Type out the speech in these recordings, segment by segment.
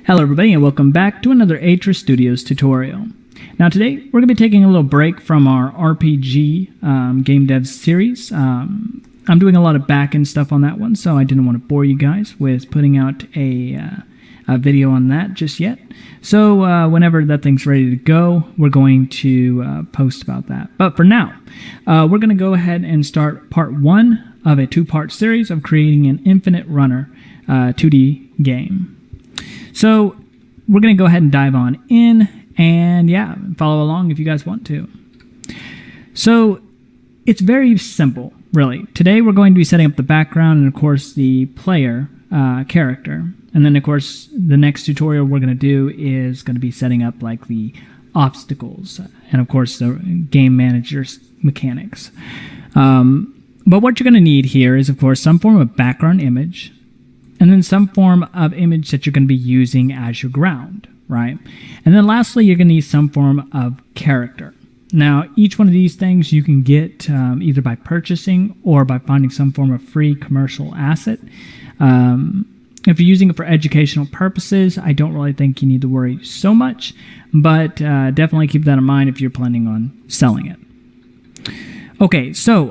Hello everybody and welcome back to another Atris Studios tutorial. Now today we're going to be taking a little break from our RPG game dev series. I'm doing a lot of back-end stuff on that one, so I didn't want to bore you guys with putting out a video on that just yet. So whenever that thing's ready to go, we're going to post about that. But for now, we're going to go ahead and start part one of a two-part series of creating an infinite runner 2D game. So we're going to go ahead and dive on in and yeah, follow along if you guys want to. So it's very simple, really. Today we're going to be setting up the background and of course the player character. And then of course the next tutorial we're going to do is going to be setting up like the obstacles and of course the game manager's mechanics. But what you're going to need here is of course some form of background image, and then some form of image that you're going to be using as your ground, right? And then lastly, you're going to need some form of character. Now, each one of these things you can get either by purchasing or by finding some form of free commercial asset. If you're using it for educational purposes, I don't really think you need to worry so much, but definitely keep that in mind if you're planning on selling it. Okay, so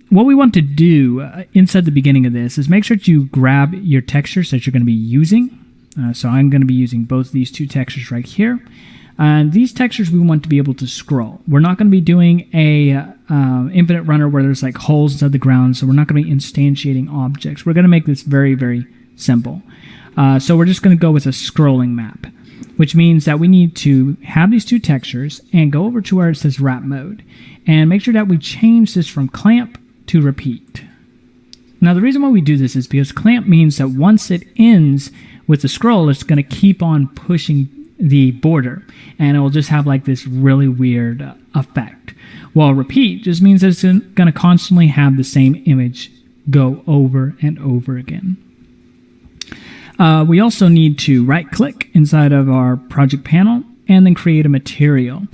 what we want to do inside the beginning of this is make sure that you grab your textures that you're going to be using. So I'm going to be using both of these two textures right here. And these textures we want to be able to scroll. We're not going to be doing a infinite runner where there's like holes inside the ground, so we're not going to be instantiating objects. We're going to make this very, very simple. So we're just going to go with a scrolling map, which means that we need to have these two textures and go over to where it says wrap mode and make sure that we change this from clamp to repeat. Now the reason why we do this is because clamp means that once it ends with the scroll, it's going to keep on pushing the border and it will just have like this really weird effect. While repeat just means that it's going to constantly have the same image go over and over again. We also need to right click inside of our project panel and then create a material.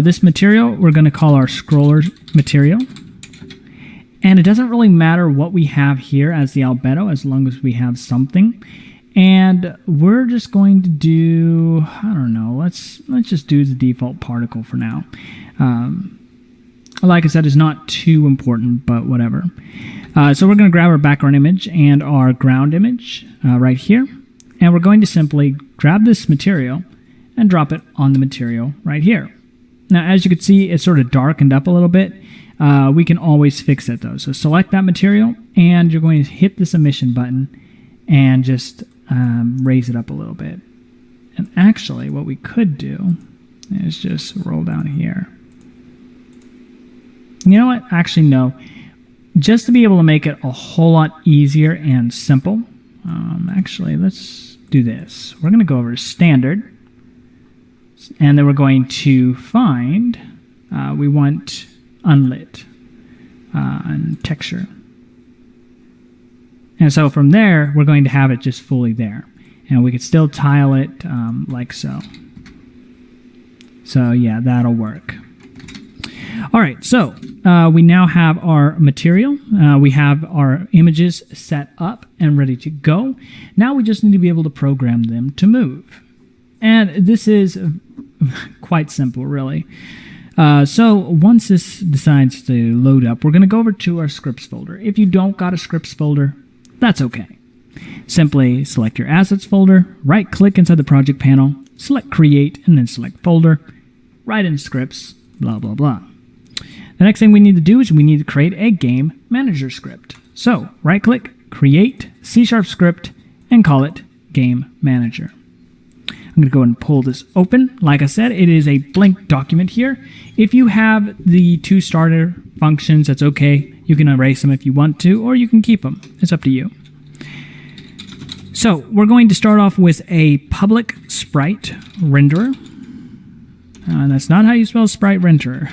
This material we're going to call our scroller material. And it doesn't really matter what we have here as the albedo as long as we have something. And we're just going to do, I don't know, let's just do the default particle for now. Like I said, it's not too important, but whatever. So we're going to grab our background image and our ground image right here. And we're going to simply grab this material and drop it on the material right here. Now, as you can see, it's sort of darkened up a little bit. We can always fix it though. So select that material and you're going to hit this emission button and just raise it up a little bit. And actually what we could do is just roll down here. You know what? Actually, no. Just to be able to make it a whole lot easier and simple, actually, let's do this. We're going to go over to standard, and then we're going to find, we want unlit and texture. And so from there, we're going to have it just fully there. And we could still tile it like so. So yeah, that'll work. All right, so we now have our material. We have our images set up and ready to go. Now we just need to be able to program them to move. And this is quite simple, really. So once this decides to load up, we're going to go over to our scripts folder. If you don't got a scripts folder, that's okay. Simply select your assets folder, right-click inside the project panel, select create, and then select folder, write in scripts, blah, blah, blah. The next thing we need to do is we need to create a game manager script. So right-click, create C# script, and call it game manager. I'm going to go ahead and pull this open. Like I said, it is a blank document here. If you have the two starter functions, that's okay. You can erase them if you want to, or you can keep them. It's up to you. So we're going to start off with a public sprite renderer. That's not how you spell sprite renderer.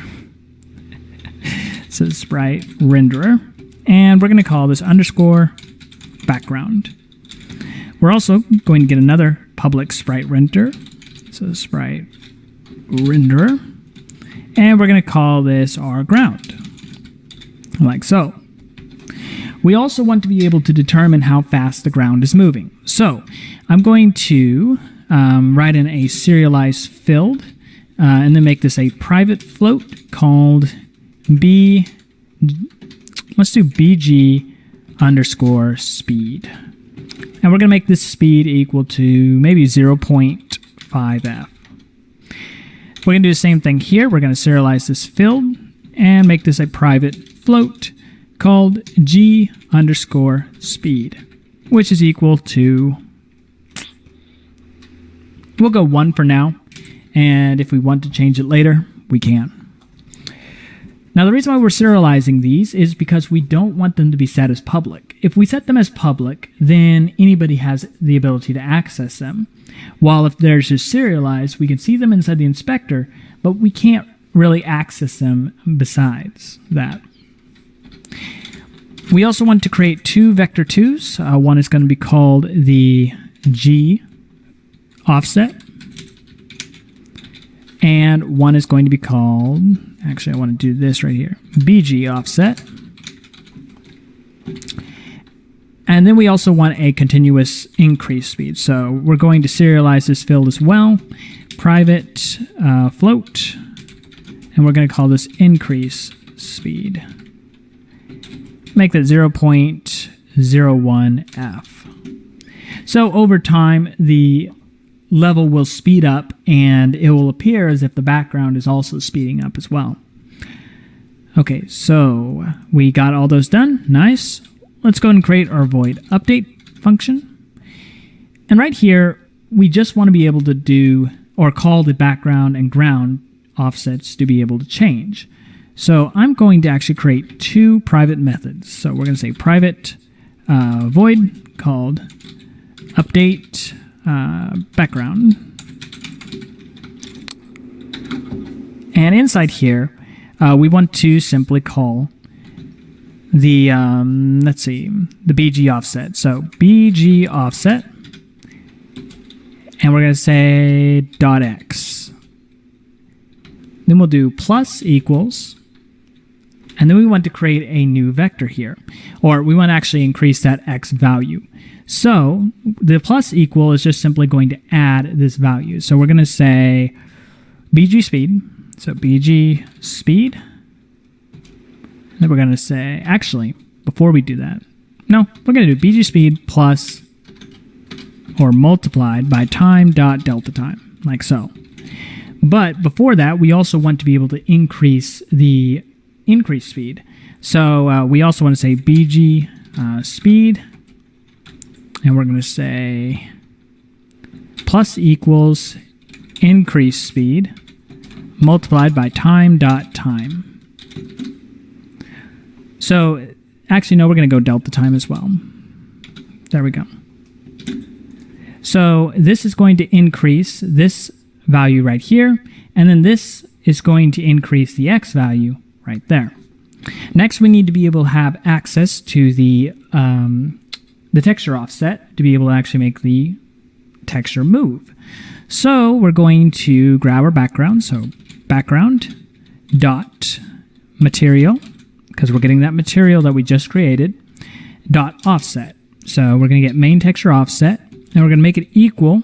It says sprite renderer. And we're going to call this underscore background. We're also going to get another public sprite renderer. So sprite renderer. And we're going to call this our ground. Like so. We also want to be able to determine how fast the ground is moving. So I'm going to write in a serialized field and then make this a private float called let's do BG underscore speed. And we're going to make this speed equal to maybe 0.5f. We're going to do the same thing here. We're going to serialize this field and make this a private float called G underscore speed, which is equal to, we'll go 1 for now, and if we want to change it later, we can. Now the reason why we're serializing these is because we don't want them to be set as public. If we set them as public, then anybody has the ability to access them. While if they're just serialized, we can see them inside the inspector, but we can't really access them besides that. We also want to create 2 vector 2s. One is going to be called the G offset, and one is going to be called, actually I want to do this right here, BG offset. And then we also want a continuous increase speed. So we're going to serialize this field as well, private float, and we're going to call this increase speed. Make that 0.01f. So over time, the level will speed up and it will appear as if the background is also speeding up as well. Okay, so we got all those done. Nice. Let's go ahead and create our void update function. And right here, we just want to be able to do or call the background and ground offsets to be able to change. So I'm going to actually create 2 private methods. So we're going to say private void called update background. And inside here, we want to simply call the, let's see, the BG offset. So BG offset, and we're going to say .x. Then we'll do plus equals, and then we want to create a new vector here, or we want to actually increase that x value. So the plus equal is just simply going to add this value. So we're going to say BG speed, so BG speed. Then we're going to say, actually, before we do that, no, we're going to do BG speed plus or multiplied by time dot delta time, like so. But before that, we also want to be able to increase the increase speed. So we also want to say BG speed, and we're going to say plus equals increase speed multiplied by time dot time. So actually, no, we're going to go delta time as well. There we go. So this is going to increase this value right here, and then this is going to increase the x value right there. Next, we need to be able to have access to the texture offset to be able to actually make the texture move. So we're going to grab our background. So background dot material, because we're getting that material that we just created, dot offset. So we're going to get main texture offset, and we're going to make it equal,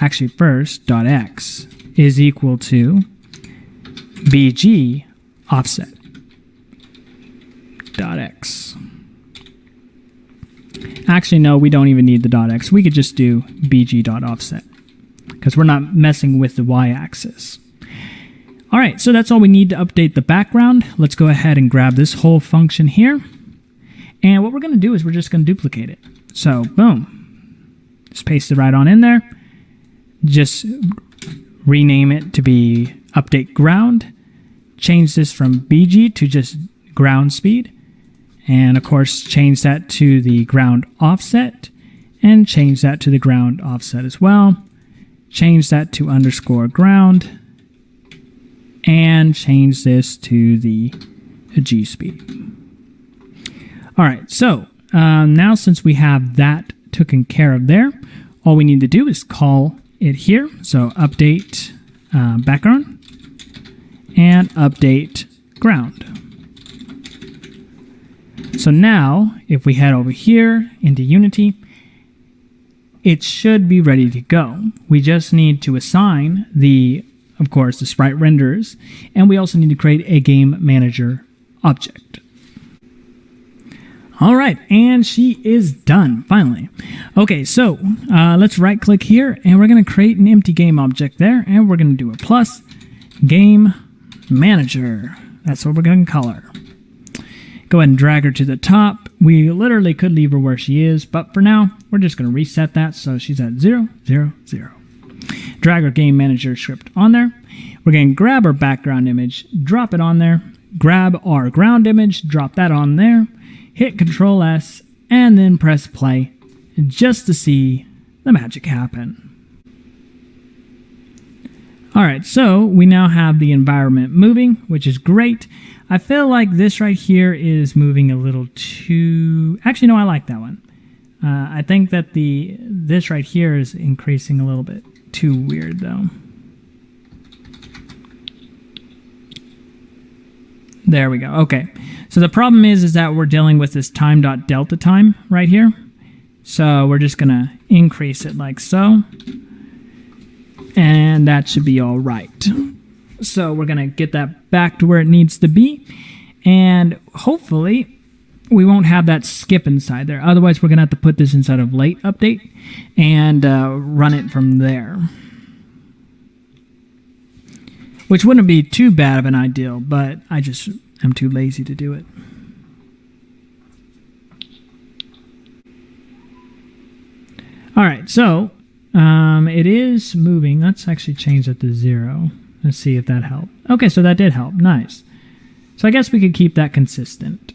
actually first, dot x is equal to BG offset dot x. Actually, no, we don't even need the dot x. We could just do BG dot offset because we're not messing with the y-axis. All right, so that's all we need to update the background. Let's go ahead and grab this whole function here. And what we're going to do is we're just going to duplicate it. So, boom. Just paste it right on in there. Just rename it to be update ground. Change this from BG to just ground speed. And, of course, change that to the ground offset. And change that to the ground offset as well. Change that to underscore ground. And change this to the G speed. All right, so now since we have that taken care of there, all we need to do is call it here. So update background and update ground. So now, if we head over here into Unity, it should be ready to go. We just need to assign of course, the sprite renderers, and we also need to create a game manager object. All right, and she is done, finally. Okay, so let's right-click here, and we're going to create an empty game object there, and we're going to do a plus game manager. That's what we're going to call her. Go ahead and drag her to the top. We literally could leave her where she is, but for now, we're just going to reset that so she's at 0, 0, 0. Drag our game manager script on there. We're going to grab our background image, drop it on there, grab our ground image, drop that on there, hit Control S, and then press play just to see the magic happen. Alright, so we now have the environment moving, which is great. I feel like this right here is moving a little too... Actually, no, I like that one. I think that this right here is increasing a little bit too weird, though. There we go. Okay. So the problem is that we're dealing with this time.delta time right here. So we're just going to increase it like so. And that should be all right. So we're going to get that back to where it needs to be. And hopefully we won't have that skip inside there. Otherwise, we're going to have to put this inside of late update and run it from there. Which wouldn't be too bad of an ideal, but I just am too lazy to do it. All right, so it is moving. Let's actually change that to 0. Let's see if that helped. Okay, so that did help. Nice. So I guess we could keep that consistent.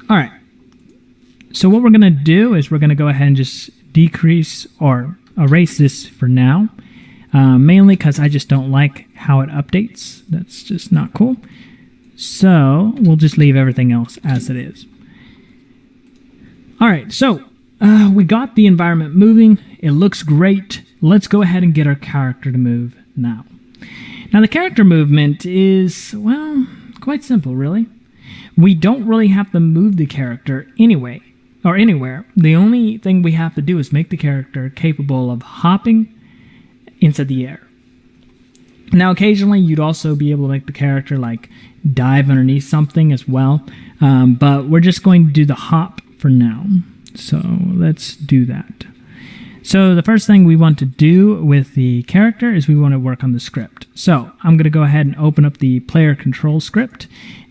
All right. So what we're going to do is we're going to go ahead and just decrease or erase this for now. Mainly because I just don't like how it updates. That's just not cool. So we'll just leave everything else as it is. All right, so we got the environment moving. It looks great. Let's go ahead and get our character to move now. Now the character movement is, well, quite simple, really. We don't really have to move the character anyway, or anywhere. The only thing we have to do is make the character capable of hopping into the air. Now occasionally you'd also be able to make the character like dive underneath something as well, but we're just going to do the hop for now. So let's do that. So the first thing we want to do with the character is we want to work on the script. So I'm going to go ahead and open up the player control script,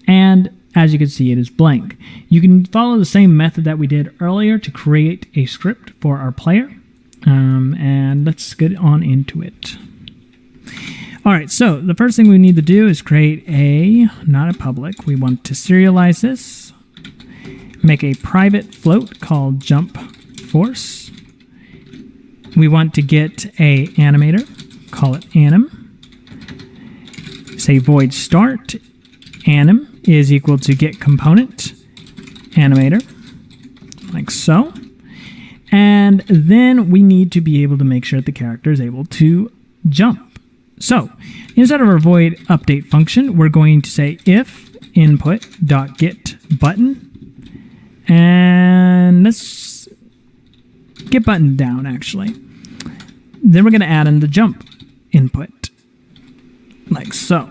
and as you can see, it is blank. You can follow the same method that we did earlier to create a script for our player. And let's get on into it. All right, so the first thing we need to do is create not a public. We want to serialize this. Make a private float called jump force. We want to get a animator. Call it anim. Say void start. Anim is equal to get component animator, like so. And then we need to be able to make sure that the character is able to jump. So inside of our void update function, we're going to say if input.get button, and let's get button down actually. Then we're going to add in the jump input, like so.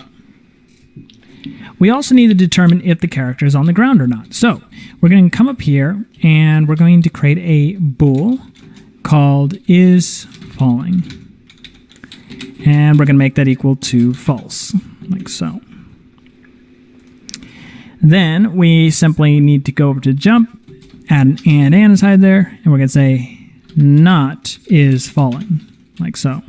We also need to determine if the character is on the ground or not. So we're going to come up here and we're going to create a bool called is falling. And we're going to make that equal to false, like so. Then we simply need to go over to jump, add an and inside there, and we're going to say not is falling, like so.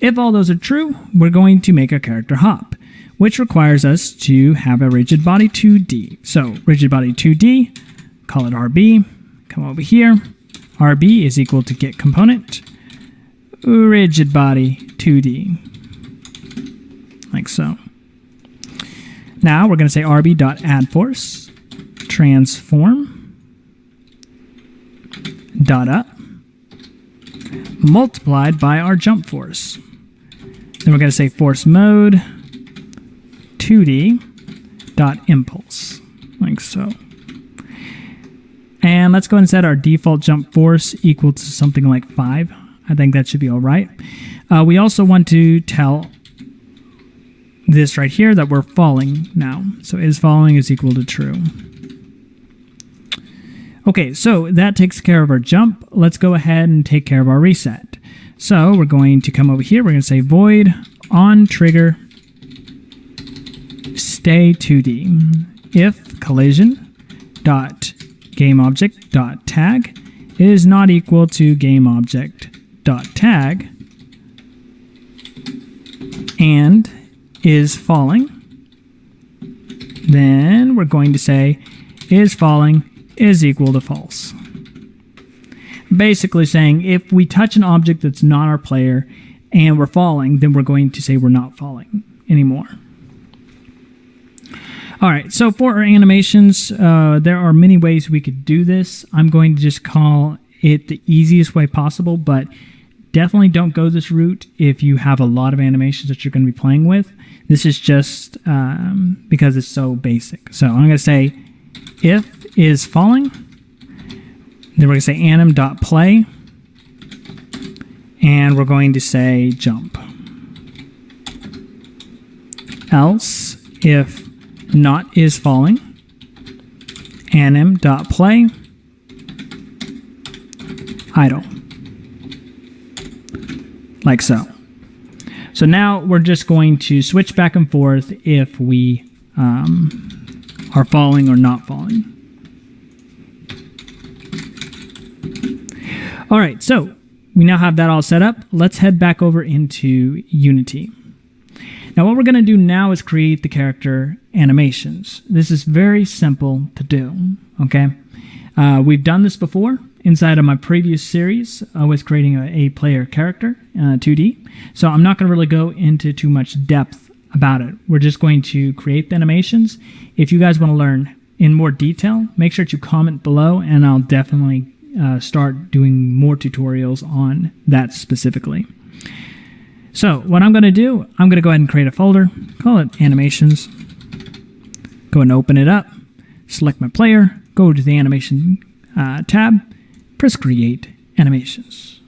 If all those are true, we're going to make our character hop, which requires us to have a rigid body 2D. So rigid body 2D, call it RB, come over here. RB is equal to get component, rigid body 2D, like so. Now we're going to say rb.addForce, transform, dot up, multiplied by our jump force. Then we're going to say force mode 2D dot impulse, like so. And let's go and set our default jump force equal to something like 5. I think that should be all right. We also want to tell this right here that we're falling now. So is falling is equal to true. Okay, so that takes care of our jump. Let's go ahead and take care of our reset. So we're going to come over here. We're going to say void on trigger stay 2D if collision dot game object dot tag is not equal to game object dot tag and is falling, then we're going to say is falling is equal to false. Basically saying if we touch an object that's not our player and we're falling, then we're going to say we're not falling anymore. All right, so for our animations, there are many ways we could do this. I'm going to just call it the easiest way possible, but definitely don't go this route if you have a lot of animations that you're going to be playing with. This is just because it's so basic. So I'm going to say if is falling, then we're going to say anim.play, and we're going to say jump. Else, if not is falling, anim.play, idle. Like so. So now we're just going to switch back and forth if we are falling or not falling. All right, so we now have that all set up. Let's head back over into Unity. Now what we're going to do now is create the character animations. This is very simple to do, okay? We've done this before inside of my previous series with creating a player character, 2D. So I'm not going to really go into too much depth about it. We're just going to create the animations. If you guys want to learn in more detail, make sure to comment below and I'll definitely start doing more tutorials on that specifically. So what I'm going to do, I'm going to go ahead and create a folder, call it animations, go and open it up, select my player, go to the animation tab, press create animations.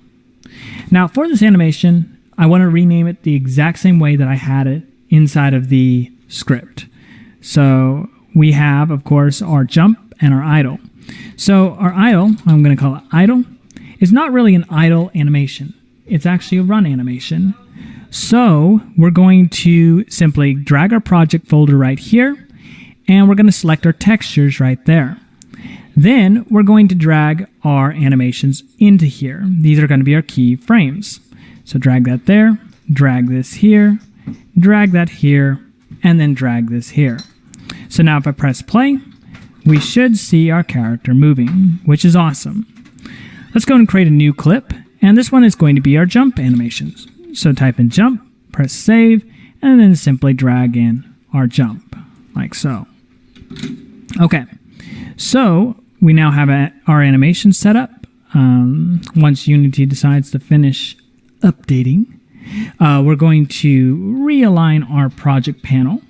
Now for this animation, I want to rename it the exact same way that I had it inside of the script. So we have, of course, our jump and our idle. So our idle, I'm going to call it idle, is not really an idle animation. It's actually a run animation. So we're going to simply drag our project folder right here, and we're going to select our textures right there. Then we're going to drag our animations into here. These are going to be our key frames. So drag that there, drag this here, drag that here, and then drag this here. So now if I press play, we should see our character moving, which is awesome. Let's go and create a new clip, and this one is going to be our jump animations. So type in jump, press save, and then simply drag in our jump, like so. Okay, so we now have our animation set up. Once Unity decides to finish updating, we're going to realign our project panel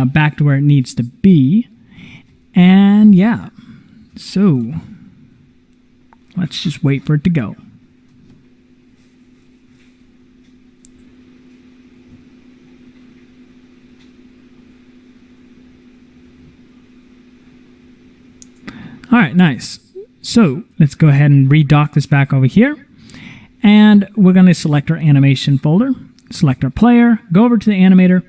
back to where it needs to be. And yeah, so let's just wait for it to go. All right, nice. So let's go ahead and redock this back over here. And we're going to select our animation folder, select our player, go over to the animator,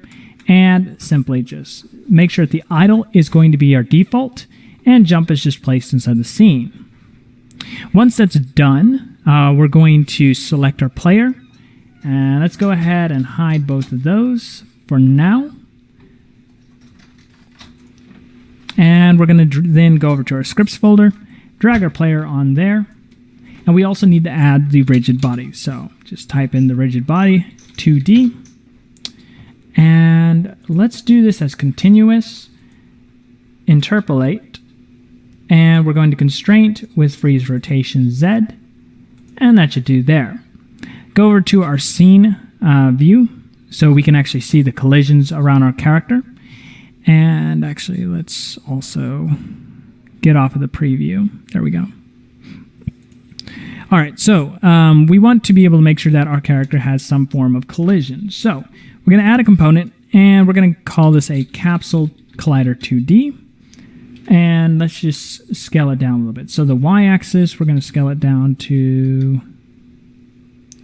and simply just make sure that the idle is going to be our default, and jump is just placed inside the scene. Once that's done, we're going to select our player, and let's go ahead and hide both of those for now. And we're going to then go over to our scripts folder, drag our player on there, and we also need to add the rigid body. So just type in the rigid body, 2D, and let's do this as continuous, interpolate, and we're going to constraint with freeze rotation Z, and that should do there. Go over to our scene view so we can actually see the collisions around our character. And actually, let's also get off of the preview. There we go. All right, so we want to be able to make sure that our character has some form of collision. So we're going to add a component, and we're going to call this a capsule collider 2D. And let's just scale it down a little bit. So the y-axis, we're going to scale it down to,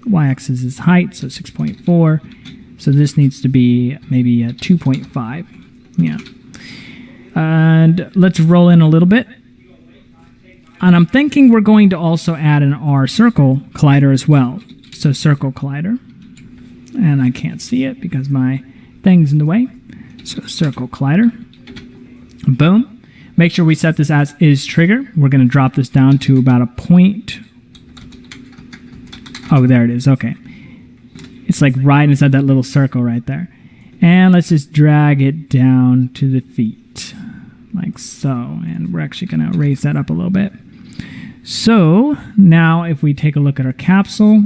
y-axis is height, so 6.4. So this needs to be maybe a 2.5. Yeah. And let's roll in a little bit. And I'm thinking we're going to also add an R circle collider as well. So circle collider. And I can't see it because my thing's in the way. So circle collider. Boom. Make sure we set this as is trigger. We're going to drop this down to about a point. Oh, there it is. Okay. It's like right inside that little circle right there. And let's just drag it down to the feet. Like so. And we're actually going to raise that up a little bit. So now if we take a look at our capsule,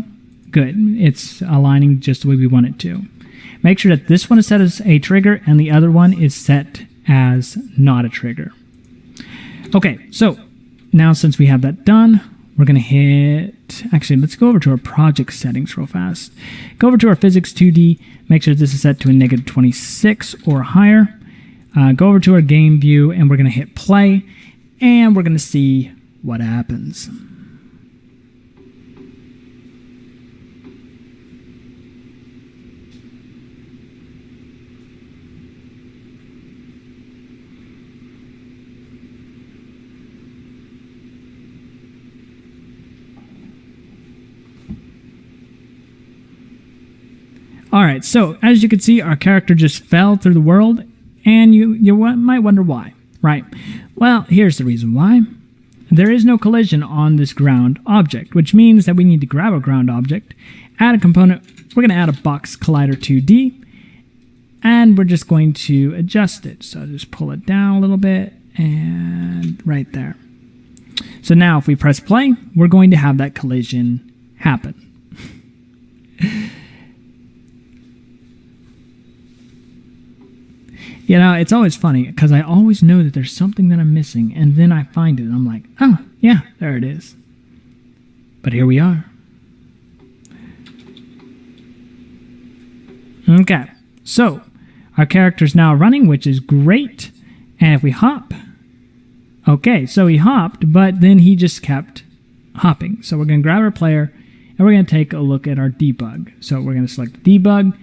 good. It's aligning just the way we want it to. Make sure that this one is set as a trigger and the other one is set as not a trigger. Okay, so now since we have that done, we're going to hit, actually, let's go over to our project settings real fast. Go over to our physics 2D, make sure this is set to a -26 or higher. Go over to our game view and we're going to hit play and we're going to see what happens. All right, so as you can see, our character just fell through the world, and you might wonder why, right? Well, here's the reason why. There is no collision on this ground object, which means that we need to grab a ground object, add a component. We're going to add a box collider 2D, and we're just going to adjust it. So just pull it down a little bit, and right there. So now if we press play, we're going to have that collision happen. You know, it's always funny because I always know that there's something that I'm missing, and then I find it, and I'm like, oh, yeah, there it is. But here we are. Okay, so our character's now running, which is great. And if we hop, okay, so he hopped, but then he just kept hopping. So we're going to grab our player, and we're going to take a look at our debug. So we're going to select debug,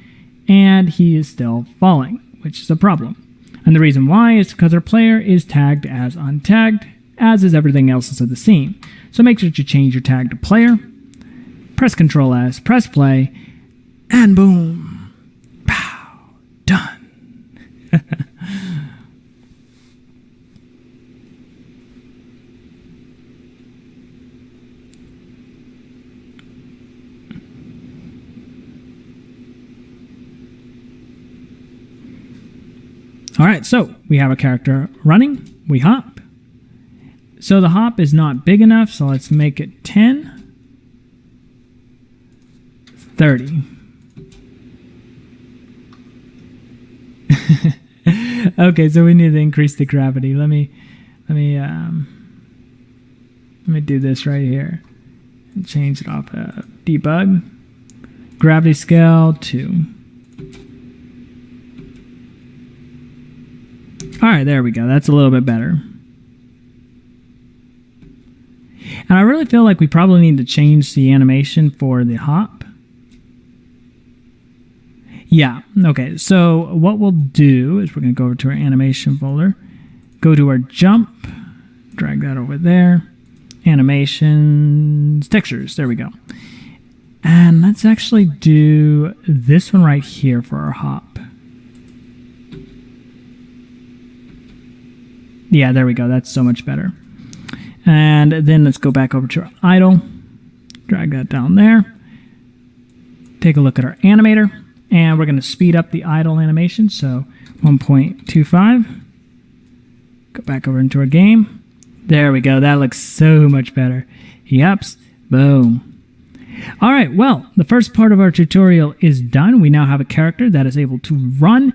and he is still falling, which is a problem. And the reason why is because our player is tagged as untagged, as is everything else inside the scene. So make sure that you change your tag to player, press Ctrl S, press play, and boom, pow, done. All right, so we have a character running, we hop. So the hop is not big enough, so let's make it 10, 30. Okay, so we need to increase the gravity. Let me do this right here and change it off debug. Gravity scale 2. All right, there we go. That's a little bit better. And I really feel like we probably need to change the animation for the hop. Yeah, okay. So what we'll do is we're going to go over to our animation folder, go to our jump, drag that over there, animations, textures, there we go. And let's actually do this one right here for our hop. Yeah, there we go. That's so much better. And then let's go back over to our idle. Drag that down there. Take a look at our animator. And we're going to speed up the idle animation. So 1.25. Go back over into our game. There we go. That looks so much better. He ups. Boom. All right, well, the first part of our tutorial is done. We now have a character that is able to run.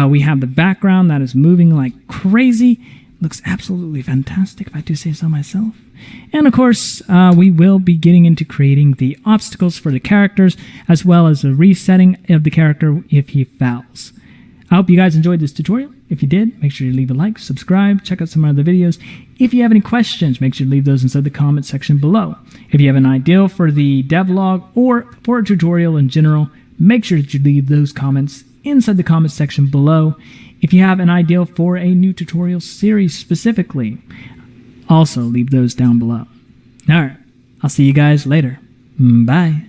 We have the background that is moving like crazy. Looks absolutely fantastic, if I do say so myself. And of course, we will be getting into creating the obstacles for the characters, as well as the resetting of the character if he fouls. I hope you guys enjoyed this tutorial. If you did, make sure you leave a like, subscribe, check out some other videos. If you have any questions, make sure to leave those inside the comment section below. If you have an idea for the devlog or for a tutorial in general, make sure that you leave those comments inside the comment section below. If you have an idea for a new tutorial series specifically, also leave those down below. Alright, I'll see you guys later. Bye.